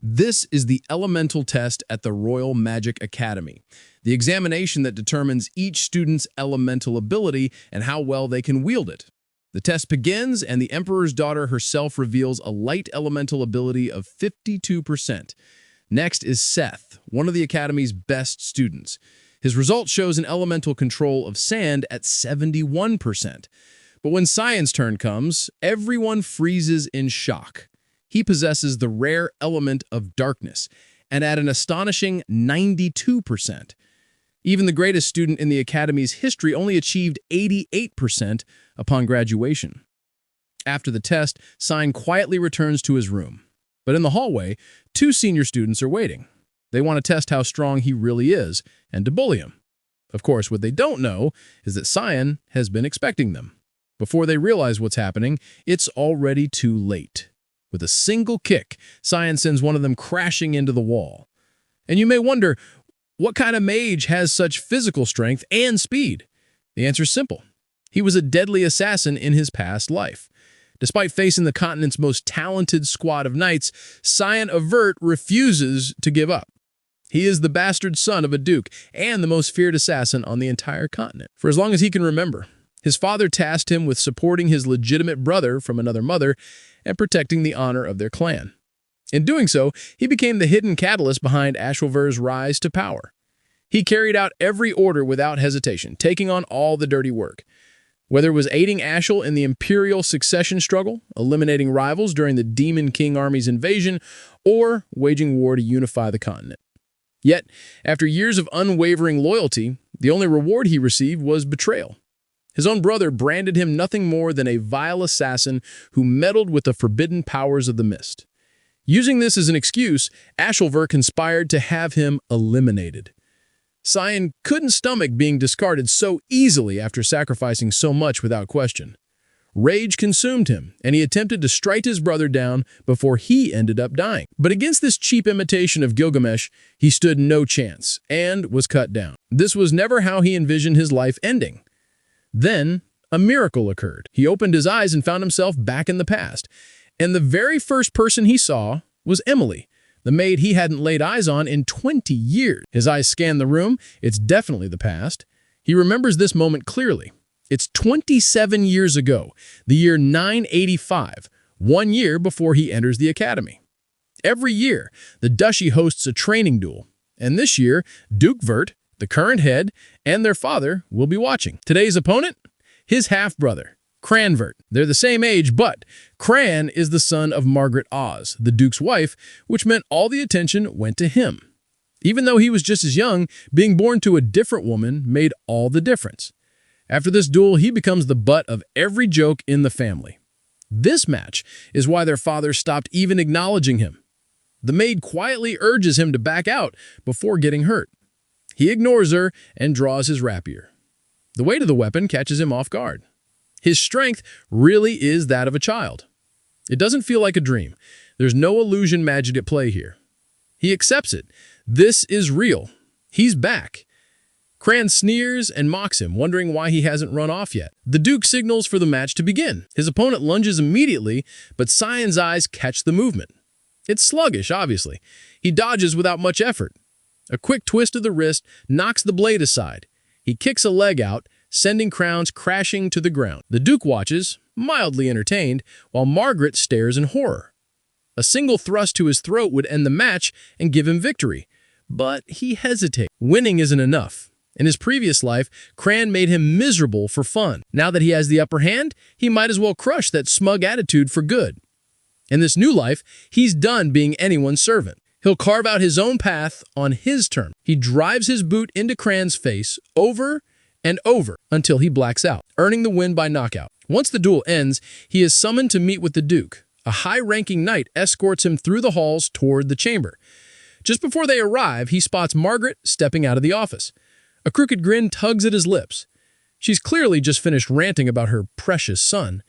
This is the elemental test at the Royal Magic Academy, the examination that determines each student's elemental ability and how well they can wield it. The test begins, and the Emperor's daughter herself reveals a light elemental ability of 52%. Next is Seth, one of the Academy's best students. His result shows an elemental control of sand at 71%. But when Cyan's turn comes, everyone freezes in shock. He possesses the rare element of darkness, and at an astonishing 92%. Even the greatest student in the Academy's history only achieved 88% upon graduation. After the test, Cyan quietly returns to his room. But in the hallway, two senior students are waiting. They want to test how strong he really is, and to bully him. Of course, what they don't know is that Cyan has been expecting them. Before they realize what's happening, it's already too late. With a single kick, Cyan sends one of them crashing into the wall. And you may wonder, what kind of mage has such physical strength and speed? The answer is simple. He was a deadly assassin in his past life. Despite facing the continent's most talented squad of knights, Cyan Avert refuses to give up. He is the bastard son of a duke and the most feared assassin on the entire continent. For as long as he can remember, his father tasked him with supporting his legitimate brother from another mother and protecting the honor of their clan. In doing so, he became the hidden catalyst behind Ashilver's rise to power. He carried out every order without hesitation, taking on all the dirty work. Whether it was aiding Ashil in the imperial succession struggle, eliminating rivals during the Demon King army's invasion, or waging war to unify the continent. Yet, after years of unwavering loyalty, the only reward he received was betrayal. His own brother branded him nothing more than a vile assassin who meddled with the forbidden powers of the mist. Using this as an excuse, Ashilver conspired to have him eliminated. Cyan couldn't stomach being discarded so easily after sacrificing so much without question. Rage consumed him, and he attempted to strike his brother down before he ended up dying. But against this cheap imitation of Gilgamesh, he stood no chance and was cut down. This was never how he envisioned his life ending. Then, a miracle occurred. He opened his eyes and found himself back in the past. And the very first person he saw was Emily, the maid he hadn't laid eyes on in 20 years. His eyes scanned the room. It's definitely the past. He remembers this moment clearly. It's 27 years ago, the year 985, 1 year before he enters the academy. Every year, the duchy hosts a training duel. And this year, Duke Vert, the current head, and their father will be watching. Today's opponent? His half-brother, Cranvert. They're the same age, but Cran is the son of Margaret Oz, the Duke's wife, which meant all the attention went to him. Even though he was just as young, being born to a different woman made all the difference. After this duel, he becomes the butt of every joke in the family. This match is why their father stopped even acknowledging him. The maid quietly urges him to back out before getting hurt. He ignores her and draws his rapier. The weight of the weapon catches him off guard. His strength really is that of a child. It doesn't feel like a dream. There's no illusion magic at play here. He accepts it. This is real. He's back. Cran sneers and mocks him, wondering why he hasn't run off yet. The Duke signals for the match to begin. His opponent lunges immediately, but Cyan's eyes catch the movement. It's sluggish, obviously. He dodges without much effort. A quick twist of the wrist knocks the blade aside. He kicks a leg out, sending crowns crashing to the ground. The Duke watches, mildly entertained, while Margaret stares in horror. A single thrust to his throat would end the match and give him victory. But he hesitates. Winning isn't enough. In his previous life, Cran made him miserable for fun. Now that he has the upper hand, he might as well crush that smug attitude for good. In this new life, he's done being anyone's servant. He'll carve out his own path on his terms. He drives his boot into Cran's face over and over until he blacks out, earning the win by knockout. Once the duel ends, he is summoned to meet with the Duke. A high-ranking knight escorts him through the halls toward the chamber. Just before they arrive, he spots Margaret stepping out of the office. A crooked grin tugs at his lips. She's clearly just finished ranting about her precious son.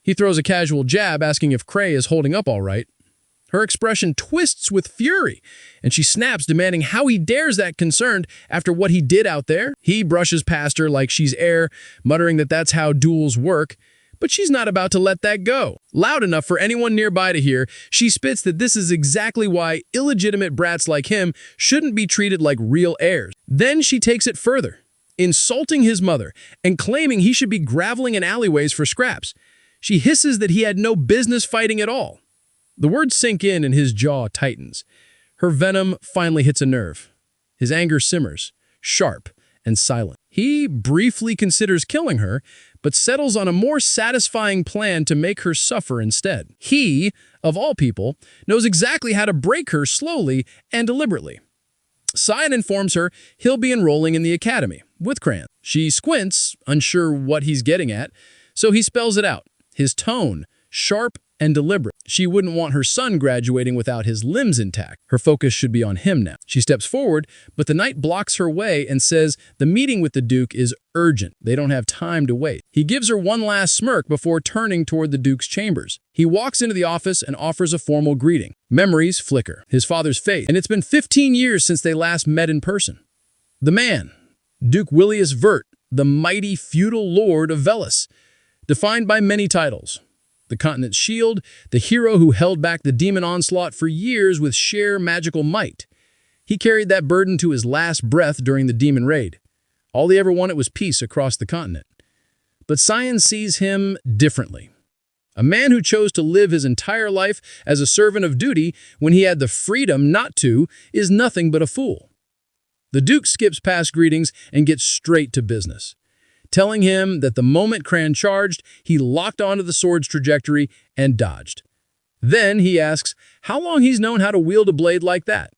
He throws a casual jab asking if Cray is holding up all right. Her expression twists with fury, and she snaps, demanding how he dares that concerned after what he did out there. He brushes past her like she's air, muttering that that's how duels work, But she's not about to let that go. Loud enough for anyone nearby to hear, she spits that this is exactly why illegitimate brats like him shouldn't be treated like real heirs. Then she takes it further, insulting his mother and claiming he should be graveling in alleyways for scraps. She hisses that he had no business fighting at all. The words sink in and his jaw tightens. Her venom finally hits a nerve. His anger simmers, sharp and silent. He briefly considers killing her, but settles on a more satisfying plan to make her suffer instead. He, of all people, knows exactly how to break her slowly and deliberately. Cyan informs her he'll be enrolling in the academy, with Crayon. She squints, unsure what he's getting at, so he spells it out. His tone, sharp and deliberate. She wouldn't want her son graduating without his limbs intact. Her focus should be on him now. She steps forward, but the knight blocks her way and says the meeting with the Duke is urgent. They don't have time to wait. He gives her one last smirk before turning toward the Duke's chambers. He walks into the office and offers a formal greeting. Memories flicker. His father's face, and it's been 15 years since they last met in person. The man, Duke Willius Vert, the mighty feudal lord of Velis, defined by many titles. The continent's shield, the hero who held back the demon onslaught for years with sheer magical might. He carried that burden to his last breath during the demon raid. All he ever wanted was peace across the continent. But Cyan sees him differently. A man who chose to live his entire life as a servant of duty when he had the freedom not to is nothing but a fool. The Duke skips past greetings and gets straight to business, telling him that the moment Cran charged, he locked onto the sword's trajectory and dodged. Then he asks how long he's known how to wield a blade like that.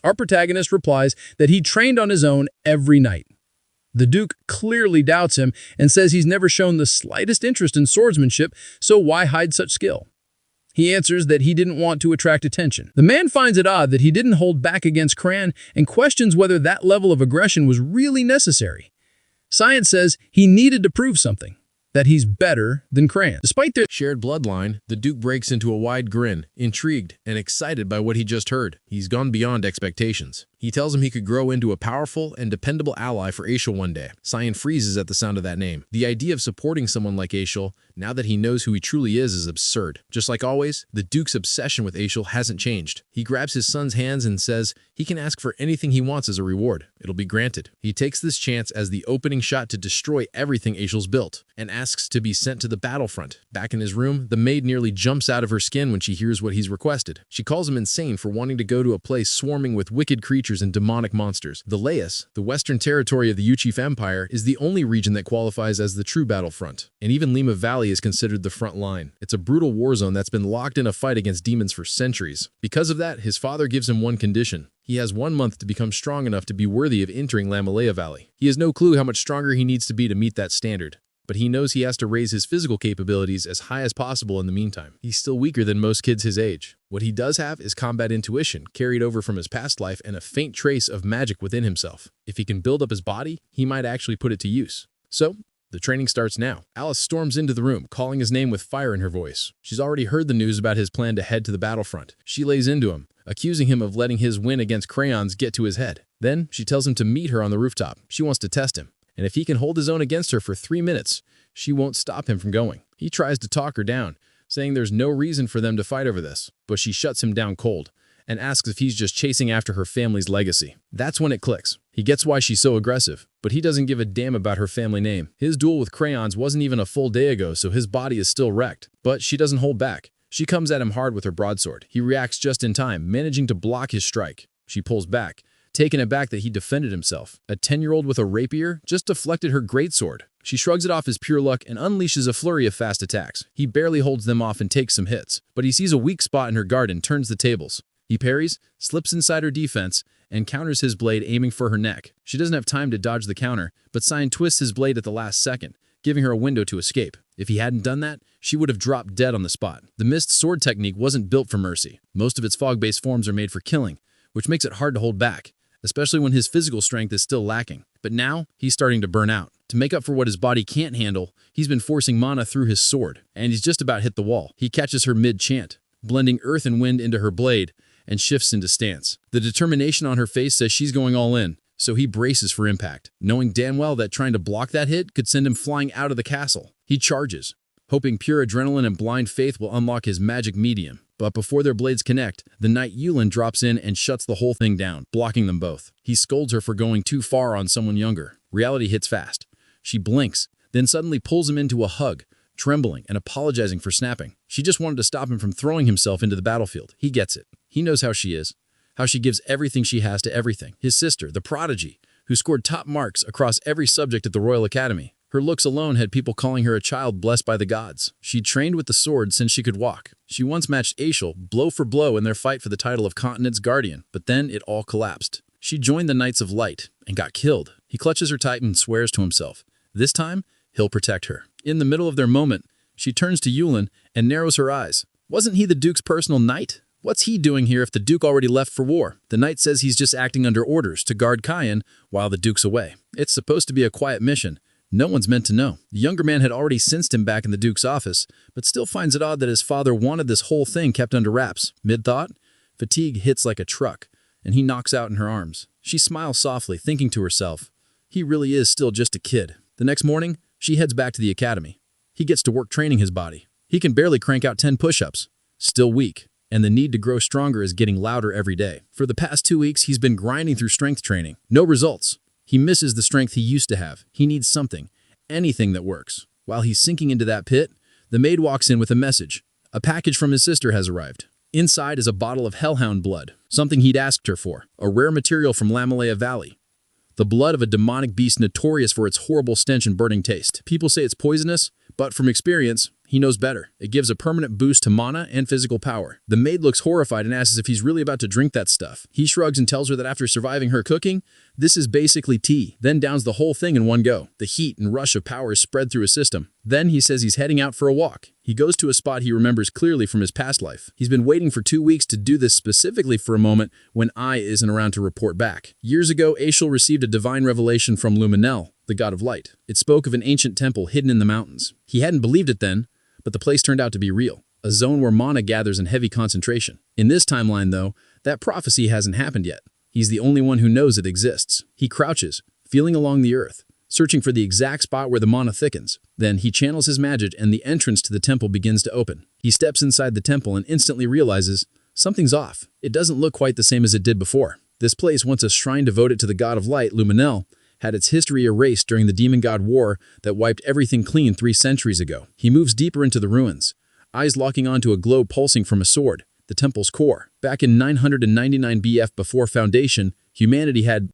Our protagonist replies that he trained on his own every night. The Duke clearly doubts him and says he's never shown the slightest interest in swordsmanship, so why hide such skill? He answers that he didn't want to attract attention. The man finds it odd that he didn't hold back against Cran and questions whether that level of aggression was really necessary. Cyan says he needed to prove something, that he's better than Cran. Despite their shared bloodline, the Duke breaks into a wide grin, intrigued and excited by what he just heard. He's gone beyond expectations. He tells him he could grow into a powerful and dependable ally for Aishel one day. Cyan freezes at the sound of that name. The idea of supporting someone like Aishel, now that he knows who he truly is absurd. Just like always, the Duke's obsession with Aishel hasn't changed. He grabs his son's hands and says he can ask for anything he wants as a reward. It'll be granted. He takes this chance as the opening shot to destroy everything Aishel's built, and asks to be sent to the battlefront. Back in his room, the maid nearly jumps out of her skin when she hears what he's requested. She calls him insane for wanting to go to a place swarming with wicked creatures and demonic monsters. The Laos, the western territory of the Uchif Empire, is the only region that qualifies as the true battlefront, and even Lima Valley is considered the front line. It's a brutal war zone that's been locked in a fight against demons for centuries. Because of that, his father gives him one condition. He has 1 month to become strong enough to be worthy of entering Lamalea Valley. He has no clue how much stronger he needs to be to meet that standard, but he knows he has to raise his physical capabilities as high as possible in the meantime. He's still weaker than most kids his age. What he does have is combat intuition, carried over from his past life, and a faint trace of magic within himself. If he can build up his body, he might actually put it to use. So, the training starts now. Alice storms into the room, calling his name with fire in her voice. She's already heard the news about his plan to head to the battlefront. She lays into him, accusing him of letting his win against Crayons get to his head. Then, she tells him to meet her on the rooftop. She wants to test him, and if he can hold his own against her for 3 minutes, she won't stop him from going. He tries to talk her down, saying there's no reason for them to fight over this, but she shuts him down cold and asks if he's just chasing after her family's legacy. That's when it clicks. He gets why she's so aggressive, but he doesn't give a damn about her family name. His duel with Crayons wasn't even a full day ago, so his body is still wrecked. But she doesn't hold back. She comes at him hard with her broadsword. He reacts just in time, managing to block his strike. She pulls back, taken aback that he defended himself. A 10-year-old with a rapier just deflected her greatsword. She shrugs it off as pure luck and unleashes a flurry of fast attacks. He barely holds them off and takes some hits, but he sees a weak spot in her guard and turns the tables. He parries, slips inside her defense, and counters his blade, aiming for her neck. She doesn't have time to dodge the counter, but Cyan twists his blade at the last second, giving her a window to escape. If he hadn't done that, she would have dropped dead on the spot. The mist sword technique wasn't built for mercy. Most of its fog-based forms are made for killing, which makes it hard to hold back, especially when his physical strength is still lacking. But now, he's starting to burn out. To make up for what his body can't handle, he's been forcing mana through his sword, and he's just about hit the wall. He catches her mid-chant, blending earth and wind into her blade, and shifts into stance. The determination on her face says she's going all in, so he braces for impact, knowing damn well that trying to block that hit could send him flying out of the castle. He charges, hoping pure adrenaline and blind faith will unlock his magic medium. But before their blades connect, the knight Yulin drops in and shuts the whole thing down, blocking them both. He scolds her for going too far on someone younger. Reality hits fast. She blinks, then suddenly pulls him into a hug, trembling and apologizing for snapping. She just wanted to stop him from throwing himself into the battlefield. He gets it. He knows how she is, how she gives everything she has to everything. His sister, the prodigy, who scored top marks across every subject at the Royal Academy. Her looks alone had people calling her a child blessed by the gods. She'd trained with the sword since she could walk. She once matched Aishel blow for blow in their fight for the title of Continent's Guardian, but then it all collapsed. She joined the Knights of Light and got killed. He clutches her tight and swears to himself. This time, he'll protect her. In the middle of their moment, she turns to Yulin and narrows her eyes. Wasn't he the Duke's personal knight? What's he doing here if the Duke already left for war? The knight says he's just acting under orders to guard Cayenne while the Duke's away. It's supposed to be a quiet mission. No one's meant to know. The younger man had already sensed him back in the Duke's office, but still finds it odd that his father wanted this whole thing kept under wraps. Mid-thought, fatigue hits like a truck, and he knocks out in her arms. She smiles softly, thinking to herself, he really is still just a kid. The next morning, she heads back to the academy. He gets to work training his body. He can barely crank out 10 push-ups. Still weak, and the need to grow stronger is getting louder every day. For the past 2 weeks, he's been grinding through strength training. No results. He misses the strength he used to have. He needs something, anything that works. While he's sinking into that pit, the maid walks in with a message. A package from his sister has arrived. Inside is a bottle of hellhound blood, something he'd asked her for, a rare material from Lamalea Valley. The blood of a demonic beast notorious for its horrible stench and burning taste. People say it's poisonous, but from experience, he knows better. It gives a permanent boost to mana and physical power. The maid looks horrified and asks if he's really about to drink that stuff. He shrugs and tells her that after surviving her cooking, this is basically tea, then downs the whole thing in one go. The heat and rush of power is spread through his system. Then he says he's heading out for a walk. He goes to a spot he remembers clearly from his past life. He's been waiting for 2 weeks to do this specifically for a moment when I isn't around to report back. Years ago, Aishel received a divine revelation from Luminel, the god of light. It spoke of an ancient temple hidden in the mountains. He hadn't believed it then, but the place turned out to be real, a zone where mana gathers in heavy concentration. In this timeline, though, that prophecy hasn't happened yet. He's the only one who knows it exists. He crouches, feeling along the earth, searching for the exact spot where the mana thickens. Then he channels his magic and the entrance to the temple begins to open. He steps inside the temple and instantly realizes something's off. It doesn't look quite the same as it did before. This place, once a shrine devoted to the god of light, Luminel, had its history erased during the Demon God War that wiped everything clean 3 centuries ago. He moves deeper into the ruins, eyes locking onto a glow pulsing from a sword, the temple's core. Back in 999 BF before Foundation, humanity had